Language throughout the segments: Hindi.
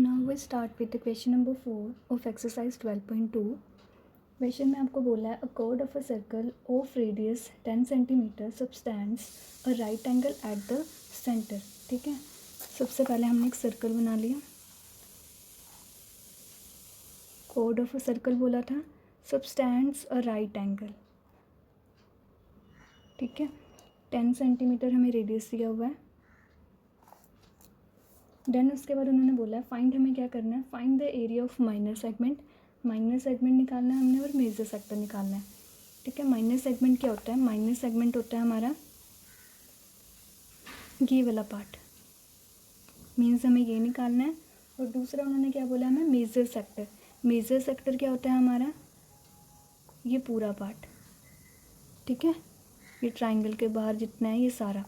Now we start with the question number 4 of exercise 12.2। Question में आपको बोला है a chord of a circle of radius 10 centimetre subtends a right angle at the centre. ठीक है, सबसे पहले हमने एक सर्कल बना लिया, कॉर्ड ऑफ अ सर्कल बोला था, सबस्टेंड्स अ राइट एंगल। ठीक है, 10 सेंटीमीटर हमें रेडियस दिया हुआ है। देन उसके बाद उन्होंने बोला है फाइंड, हमें क्या करना है, find the area of minor segment. Minor segment निकालना है हमने और मेजर सेक्टर निकालना है। ठीक है, माइनर सेगमेंट क्या होता है, माइनर सेगमेंट होता है हमारा ये वाला पार्ट, मीन्स हमें ये निकालना है। और दूसरा उन्होंने क्या बोला हमें, मेजर सेक्टर। मेजर सेक्टर क्या होता है हमारा, ये पूरा पार्ट। ठीक है, ये ट्राइंगल के बाहर जितना है ये सारा।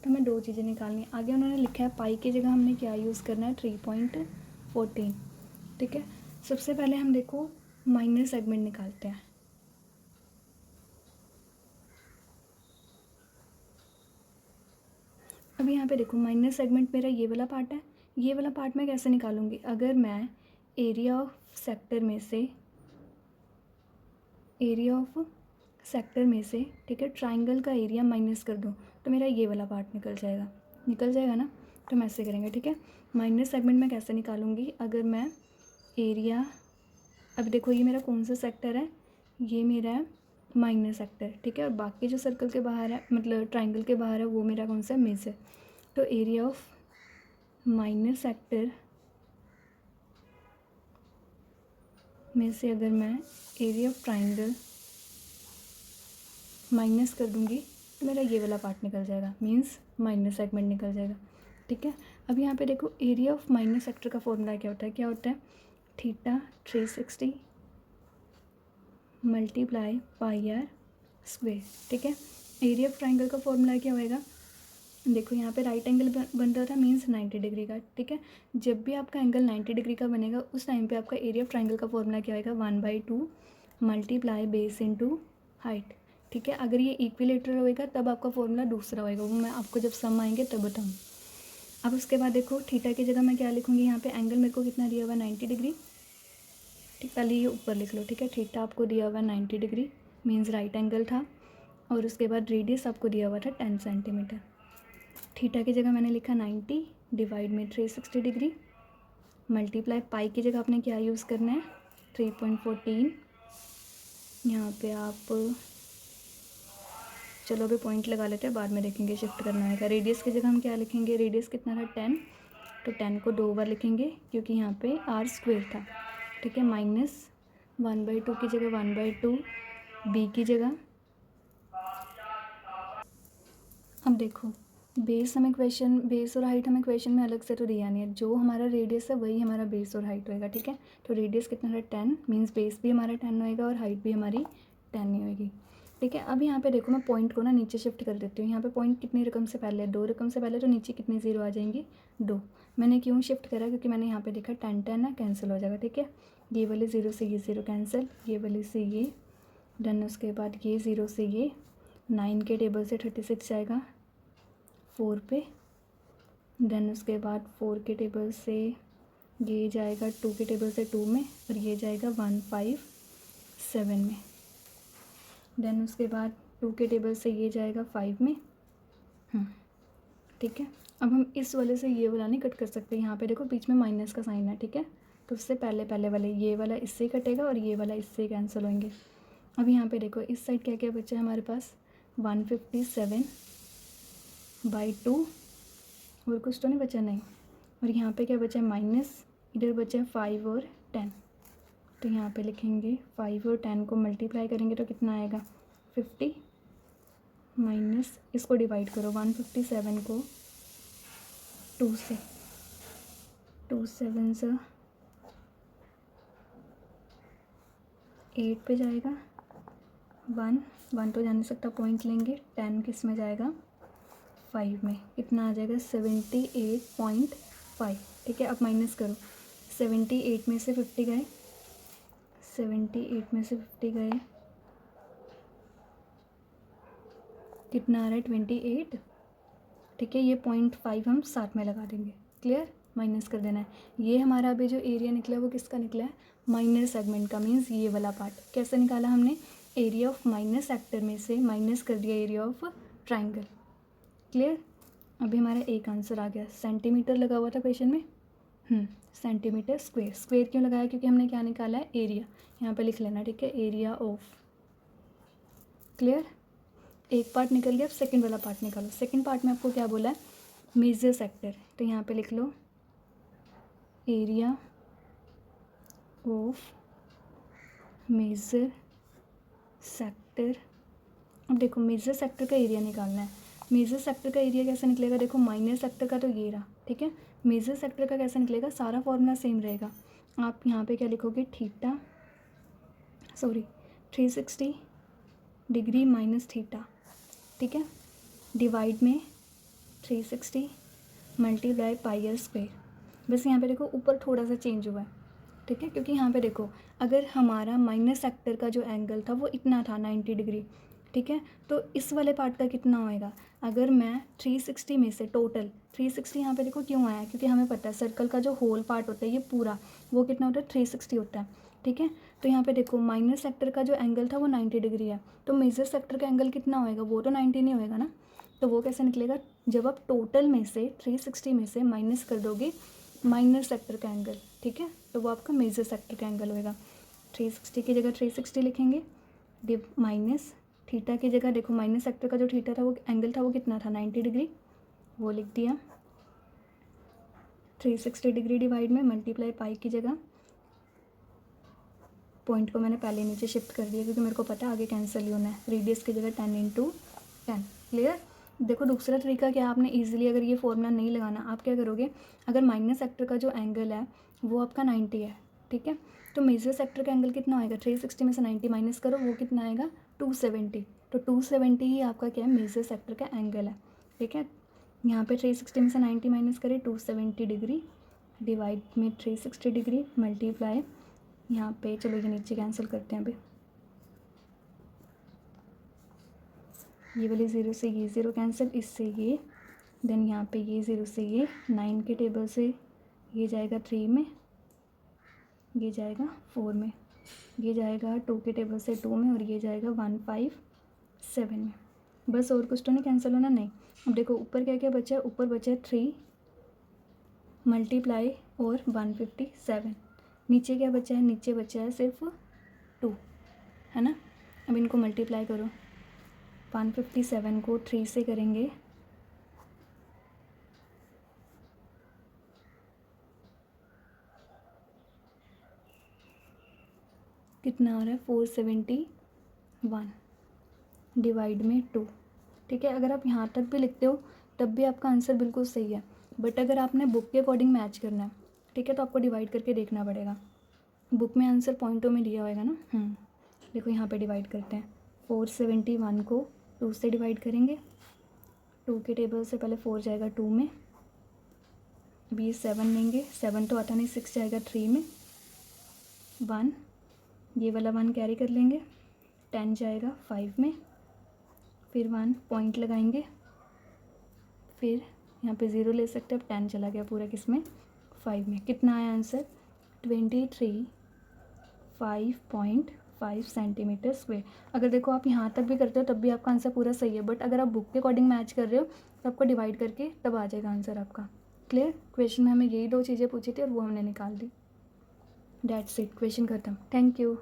तो हमें दो चीज़ें निकालनी है। आगे उन्होंने लिखा है पाई की जगह हमने क्या यूज़ करना है, 3.14। ठीक है, सबसे पहले हम देखो माइनर सेगमेंट निकालते हैं। अब यहाँ पे देखो माइनर सेगमेंट मेरा ये वाला पार्ट है। ये वाला पार्ट मैं कैसे निकालूंगी, अगर मैं एरिया ऑफ सेक्टर में से ठीक है ट्राइंगल का एरिया माइनस कर दूँ तो मेरा ये वाला पार्ट निकल जाएगा ना। तो हम ऐसे करेंगे। ठीक है, माइनर सेगमेंट मैं कैसे निकालूंगी, अगर मैं एरिया, अब देखो ये मेरा कौन सा सेक्टर है, ये मेरा है माइनर सेक्टर। ठीक है, और बाकी जो सर्कल के बाहर है, मतलब ट्राइंगल के बाहर है, वो मेरा कौन सा है, मेजर। तो एरिया ऑफ माइनर सेक्टर में से अगर मैं एरिया ऑफ ट्राइंगल माइनस कर दूंगी तो मेरा ये वाला पार्ट निकल जाएगा, मीन्स माइनर सेगमेंट निकल जाएगा। ठीक है, अब यहाँ पे देखो एरिया ऑफ माइनर सेक्टर का फॉर्मूला क्या होता है theta 360 multiply pi r square. ठीक है, एरिया ऑफ ट्राइंगल का फॉर्मूला क्या होएगा, देखो यहाँ पे राइट एंगल बन रहा था, मीन्स 90 डिग्री का। ठीक है, जब भी आपका एंगल 90 डिग्री का बनेगा उस टाइम पे आपका एरिया ऑफ ट्राइंगल का फॉर्मूला क्या होएगा, 1/2 मल्टीप्लाई बेस इंटू हाइट। ठीक है, अगर ये इक्विलेटरल होएगा तब आपका फॉर्मूला दूसरा होएगा, वो मैं आपको जब सम आएंगे तब बताऊँ। अब उसके बाद देखो थीटा की जगह मैं क्या लिखूँगी, यहाँ पे एंगल मेरे को कितना दिया हुआ है, 90 डिग्री। ठीक, पहले ये ऊपर लिख लो। ठीक है, थीटा आपको दिया हुआ है 90 डिग्री, मीन्स राइट एंगल था। और उसके बाद रेडियस आपको दिया हुआ था 10 सेंटीमीटर। थीटा की जगह मैंने लिखा 90 डिवाइड में 360 डिग्री मल्टीप्लाई पाई की जगह आपने क्या यूज़ करना है, 3.14। यहाँ पे आप चलो अभी पॉइंट लगा लेते हैं, बाद में देखेंगे शिफ्ट करना है। रेडियस की जगह हम क्या लिखेंगे, रेडियस कितना था 10, तो 10 को 2 बार लिखेंगे क्योंकि यहाँ पे आर स्क्वेयर था। ठीक है, माइनस 1/2 की जगह 1/2 बी की जगह। अब देखो बेस और हाइट हमें क्वेश्चन में अलग से तो दिया नहीं है, जो हमारा रेडियस है वही हमारा बेस और हाइट होएगा। ठीक है, तो रेडियस कितना है 10, मीन्स बेस भी हमारा 10 होएगा और हाइट भी हमारी 10 ही होएगी। ठीक है, अब यहाँ पे देखो मैं पॉइंट को ना नीचे शिफ्ट कर देती हूँ। यहाँ पे पॉइंट कितनी रकम से पहले, 2 रकम से पहले, तो नीचे कितनी जीरो आ जाएंगी, 2। मैंने क्यों शिफ्ट करा, क्योंकि मैंने यहाँ पे देखा 10 है, कैंसिल हो जाएगा। ठीक है, ये वाले ज़ीरो से ये ज़ीरो कैंसिल, ये वाले से ये, देन उसके बाद ये ज़ीरो से ये, 9 के टेबल से 36 जाएगा 4 पे, देन उसके बाद 4 के टेबल से ये जाएगा 2 के टेबल से 2 में, और ये जाएगा 157 में। देन उसके बाद 2 के टेबल से ये जाएगा 5 में। ठीक है, अब हम इस वाले से ये वाला नहीं कट कर सकते, यहाँ पे देखो बीच में माइनस का साइन है। ठीक है, तो उससे पहले वाले ये वाला इससे ही कटेगा और ये वाला इससे ही कैंसिल होंगे। अब यहाँ पे देखो इस साइड क्या क्या बचा है हमारे पास, 157/2, और कुछ तो नहीं बचा, नहीं। और यहाँ पे क्या बचा है, माइनस, इधर बचा है 5 और 10। तो यहाँ पे लिखेंगे 5 और 10 को मल्टीप्लाई करेंगे तो कितना आएगा 50, माइनस इसको डिवाइड करो 157 को 2 से, 2 7 से 8 पे जाएगा, 1 तो जा नहीं सकता, पॉइंट लेंगे, 10 किस में जाएगा 5 में, कितना आ जाएगा 78.5। ठीक है, अब माइनस करो, 78 में से 50 गए, 78 में से 50 गए, कितना आ रहा है 28। ठीक है, ये 0.5 हम साथ में लगा देंगे, क्लियर। माइनस कर देना है। ये हमारा अभी जो एरिया निकला है वो किसका निकला है, माइनर सेगमेंट का, मीन्स ये वाला पार्ट। कैसे निकाला हमने, एरिया ऑफ माइनर सेक्टर में से माइनस कर दिया एरिया ऑफ ट्राइंगल। क्लियर। अभी हमारा एक आंसर आ गया, सेंटीमीटर लगा हुआ था क्वेश्चन में, सेंटीमीटर स्क्वेयर। स्क्वेयर क्यों लगाया, क्योंकि हमने क्या निकाला है, एरिया। यहाँ पे लिख लेना, ठीक है, एरिया ऑफ। क्लियर। एक पार्ट निकल गया, अब सेकंड वाला पार्ट निकालो। सेकंड पार्ट में आपको क्या बोला है, मेजर सेक्टर। तो यहाँ पे लिख लो एरिया ऑफ मेजर सेक्टर। अब देखो मेजर सेक्टर का एरिया निकालना है। मेजर सेक्टर का एरिया कैसे निकलेगा, देखो माइनर सेक्टर का तो ये रहा, ठीक है। मेजर सेक्टर का कैसे निकलेगा, सारा फॉर्मूला सेम रहेगा। आप यहाँ पे क्या लिखोगे, 360 डिग्री माइनस थीटा, ठीक है, डिवाइड में 360 मल्टीप्लाई पाई आर स्क्वायर। बस यहाँ पे देखो ऊपर थोड़ा सा चेंज हुआ है, ठीक है, क्योंकि यहाँ पे देखो अगर हमारा माइनस सेक्टर का जो एंगल था वो इतना था 90 डिग्री, ठीक है, तो इस वाले पार्ट का कितना होएगा। अगर मैं 360 में से टोटल 360 यहाँ पे देखो क्यों आया, क्योंकि हमें पता है सर्कल का जो होल पार्ट होता है ये पूरा वो कितना होता है, 360 होता है, ठीक है। तो यहाँ पे देखो माइनर सेक्टर का जो एंगल था वो 90 डिग्री है, तो मेजर सेक्टर का एंगल कितना होएगा, वो तो 90 नहीं होएगा ना। तो वो कैसे निकलेगा, जब आप टोटल में से 360 में से माइनस कर दोगे माइनर सेक्टर का एंगल, ठीक है, तो वो आपका मेजर सेक्टर का एंगल होएगा। 360 की जगह 360 लिखेंगे, डिव माइनस थीटा की जगह देखो माइनस सेक्टर का जो थीटा था वो एंगल था वो कितना था, 90 डिग्री, वो लिख दिया। 360 डिग्री डिवाइड में मल्टीप्लाई पाई की जगह पॉइंट को मैंने पहले नीचे शिफ्ट कर दिया, क्योंकि मेरे को पता है आगे कैंसिल ही होना है। रेडियस की जगह 10 × 10। क्लियर। देखो दूसरा तरीका क्या, आपने इजीली अगर ये फॉर्मूला नहीं लगाना, आप क्या करोगे, अगर माइनस सेक्टर का जो एंगल है वो आपका 90 है, ठीक है, तो मेजर सेक्टर का एंगल कितना आएगा, 360 में से 90 माइनस करो, वो कितना आएगा, 270। तो 270 ही आपका क्या है, मेजर सेक्टर का एंगल है, ठीक है। यहाँ पे 360 में से 90 माइनस करें, 270 डिग्री डिवाइड में 360 डिग्री मल्टीप्लाई, यहाँ पे चलो ये नीचे कैंसिल करते हैं अभी, ये वाले 0 से ये 0 कैंसिल, इससे ये, देन यहाँ पे ये 0 से ये 9 के टेबल से ये जाएगा 3 में, ये जाएगा 4 में, ये जाएगा 2 के टेबल से 2 में, और ये जाएगा 157 में। बस और कुछ तो नहीं कैंसिल होना, नहीं। अब देखो ऊपर क्या क्या बचा है, ऊपर बचा है 3 मल्टीप्लाई और 157, नीचे क्या बचा है, नीचे बचा है सिर्फ 2, है ना। अब इनको मल्टीप्लाई करो, 157 को 3 से करेंगे कितना आ रहा है, 471 डिवाइड में 2, ठीक है। अगर आप यहाँ तक भी लिखते हो तब भी आपका आंसर बिल्कुल सही है, बट अगर आपने बुक के अकॉर्डिंग मैच करना है, ठीक है, तो आपको डिवाइड करके देखना पड़ेगा। बुक में आंसर पॉइंटों में दिया होगा ना, देखो यहाँ पे डिवाइड करते हैं, 471 को 2 से डिवाइड करेंगे, 2 के टेबल से पहले 4 जाएगा 2 में, अभी ये 7 लेंगे, 7 तो आता नहीं, 6 जाएगा 3 में, 1, ये वाला 1 कैरी कर लेंगे, 10 जाएगा 5 में, फिर 1 पॉइंट लगाएंगे, फिर यहाँ पे 0 ले सकते हैं, अब 10 चला गया पूरा किस में, 5 में। कितना आया आंसर, 23.5 सेंटीमीटर स्क्वेयर। अगर देखो आप यहाँ तक भी करते हो तब भी आपका आंसर पूरा सही है, बट अगर आप बुक के अकॉर्डिंग मैच कर रहे हो तो आपको डिवाइड करके तब आ जाएगा आंसर आपका। क्लियर। क्वेश्चन में हमें यही 2 चीज़ें पूछी थी और वो हमने निकाल दी। दैट्स इट, क्वेश्चन खत्म। Thank you.